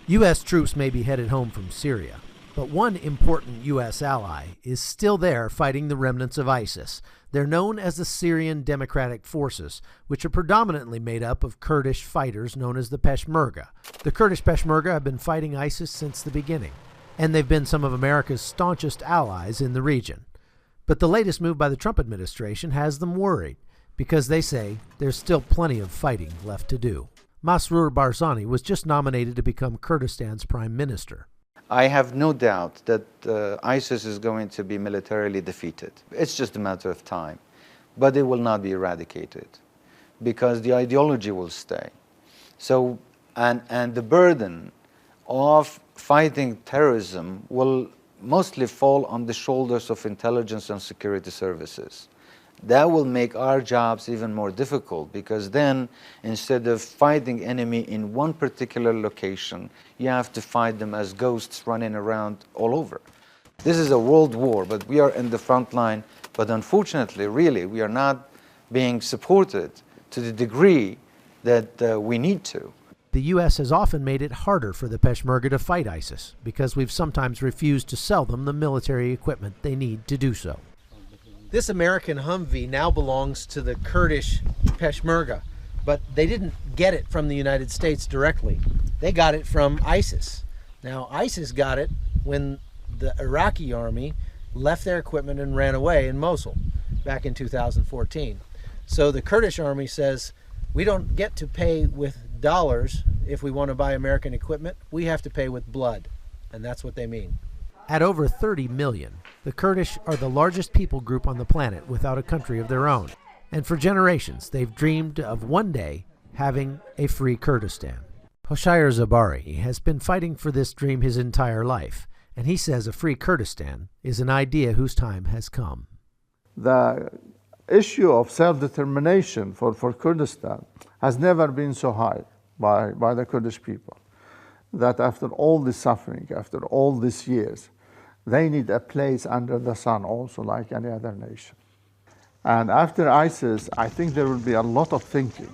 U.S. troops may be headed home from Syria, but one important U.S. ally is still there fighting the remnants of ISIS. They're known as the Syrian Democratic Forces, which are predominantly made up of Kurdish fighters known as the Peshmerga. The Kurdish Peshmerga have been fighting ISIS since the beginning, and they've been some of America's staunchest allies in the region. But the latest move by the Trump administration has them worried, because they say there's still plenty of fighting left to do. Masroor Barzani was just nominated to become Kurdistan's prime minister. I have no doubt that ISIS is going to be militarily defeated. It's just a matter of time. But it will not be eradicated because the ideology will stay. So, and the burden of fighting terrorism will mostly fall on the shoulders of intelligence and security services. That will make our jobs even more difficult because then instead of fighting enemy in one particular location, you have to fight them as ghosts running around all over. This is a world war, but we are in the front line. But unfortunately, really, we are not being supported to the degree that we need to. The U.S. has often made it harder for the Peshmerga to fight ISIS because we've sometimes refused to sell them the military equipment they need to do so. This American Humvee now belongs to the Kurdish Peshmerga, but they didn't get it from the United States directly. They got it from ISIS. Now, ISIS got it when the Iraqi army left their equipment and ran away in Mosul back in 2014. So the Kurdish army says, we don't get to pay with dollars if we want to buy American equipment. We have to pay with blood, and that's what they mean. At over 30 million, the Kurdish are the largest people group on the planet without a country of their own. And for generations, they've dreamed of one day having a free Kurdistan. Hoshayer Zabari has been fighting for this dream his entire life, and he says a free Kurdistan is an idea whose time has come. The issue of self-determination for Kurdistan has never been so high by the Kurdish people, that after all this suffering, after all these years, they need a place under the sun also like any other nation. And after ISIS, I think there will be a lot of thinking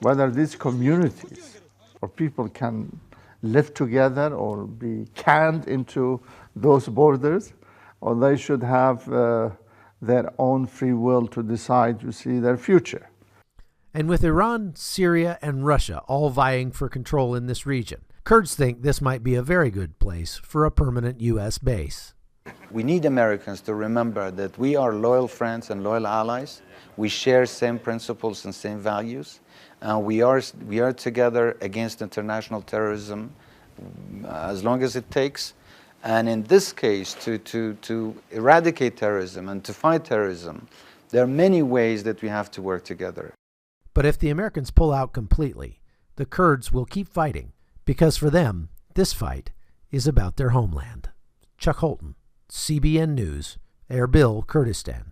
whether these communities or people can live together or be canned into those borders, or they should have their own free will to decide to see their future. And with Iran, Syria, and Russia all vying for control in this region, Kurds think this might be a very good place for a permanent U.S. base. We need Americans to remember that we are loyal friends and loyal allies. We share same principles and same values. We are together against international terrorism as long as it takes. And in this case, to eradicate terrorism and to fight terrorism, there are many ways that we have to work together. But if the Americans pull out completely, the Kurds will keep fighting, because for them, this fight is about their homeland. Chuck Holton, CBN News, Erbil, Kurdistan.